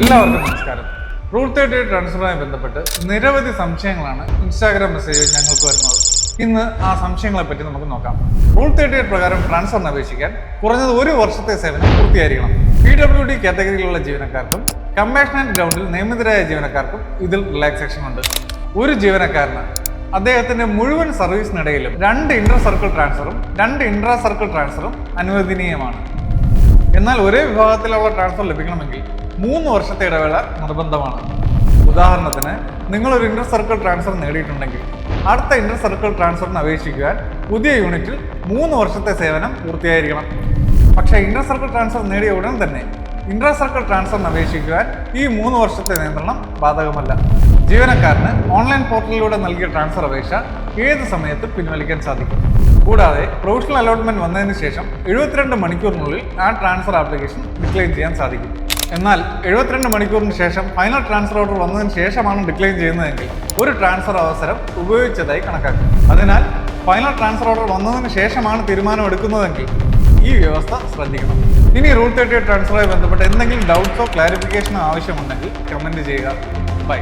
എല്ലാവർക്കും നമസ്കാരം. റൂൾ 38 ട്രാൻസ്ഫറുമായി ബന്ധപ്പെട്ട് നിരവധി സംശയങ്ങളാണ് ഇൻസ്റ്റാഗ്രാം മെസ്സേജിൽ ഞങ്ങൾക്ക് വരുന്നത്. ഇന്ന് ആ സംശയങ്ങളെ പറ്റി നമുക്ക് നോക്കാം. റൂൾ 38 പ്രകാരം ട്രാൻസ്ഫറിന് അപേക്ഷിക്കാൻ കുറഞ്ഞത് 1 വർഷത്തെ സേവനം പൂർത്തിയായിരിക്കണം. PWD കാറ്റഗറിയിലുള്ള ജീവനക്കാർക്കും കമ്പീഷണന്റ് ഗ്രൗണ്ടിൽ നിയമിതരായ ജീവനക്കാർക്കും ഇതിൽ റിലാക്സേഷൻ ഉണ്ട്. ഒരു ജീവനക്കാരന് അദ്ദേഹത്തിന്റെ മുഴുവൻ സർവീസിനിടയിലും 2 ഇന്റർ സർക്കിൾ ട്രാൻസ്ഫറും 2 ഇൻട്രാ സർക്കിൾ ട്രാൻസ്ഫറും അനുവദനീയമാണ്. എന്നാൽ ഒരേ വിഭാഗത്തിലുള്ള ട്രാൻസ്ഫർ ലഭിക്കണമെങ്കിൽ 3 വർഷത്തെ ഇടവേള നിർബന്ധമാണ്. ഉദാഹരണത്തിന്, നിങ്ങൾ ഒരു ഇന്റർ സർക്കിൾ ട്രാൻസ്ഫർ നേടിയിട്ടുണ്ടെങ്കിൽ അടുത്ത ഇന്റർ സർക്കിൾ ട്രാൻസ്ഫറിന് അപേക്ഷിക്കുവാൻ പുതിയ യൂണിറ്റിൽ 3 വർഷത്തെ സേവനം പൂർത്തിയായിരിക്കണം. പക്ഷേ ഇന്റർ സർക്കിൾ ട്രാൻസ്ഫർ നേടിയ ഉടൻ തന്നെ ഇന്റർ സർക്കിൾ ട്രാൻസ്ഫറിന് അപേക്ഷിക്കുവാൻ ഈ 3 വർഷത്തെ നിയന്ത്രണം ബാധകമല്ല. ജീവനക്കാരന് ഓൺലൈൻ പോർട്ടലിലൂടെ നൽകിയ ട്രാൻസ്ഫർ അപേക്ഷ ഏത് സമയത്തും പിൻവലിക്കാൻ സാധിക്കും. കൂടാതെ പ്രൊവിഷണൽ അലോട്ട്മെന്റ് വന്നതിന് ശേഷം 72 മണിക്കൂറിനുള്ളിൽ ആ ട്രാൻസ്ഫർ ആപ്ലിക്കേഷൻ ഡിക്ലൈൻ ചെയ്യാൻ സാധിക്കും. എന്നാൽ 72 മണിക്കൂറിന് ശേഷം ഫൈനൽ ട്രാൻസ്ഫർ ഓർഡർ വന്നതിന് ശേഷമാണ് ഡിക്ലൈൻ ചെയ്യുന്നതെങ്കിൽ ഒരു ട്രാൻസ്ഫർ അവസരം ഉപയോഗിച്ചതായി കണക്കാക്കും. അതിനാൽ ഫൈനൽ ട്രാൻസ്ഫർ ഓർഡർ വന്നതിന് ശേഷമാണ് തീരുമാനം എടുക്കുന്നതെങ്കിൽ ഈ വ്യവസ്ഥ ശ്രദ്ധിക്കണം. ഇനി റൂൾ 38 ട്രാൻസ്ഫറുമായി ബന്ധപ്പെട്ട് എന്തെങ്കിലും ഡൗട്ട്സോ ക്ലാരിഫിക്കേഷനോ ആവശ്യമുണ്ടെങ്കിൽ കമന്റ് ചെയ്യുക. ബൈ.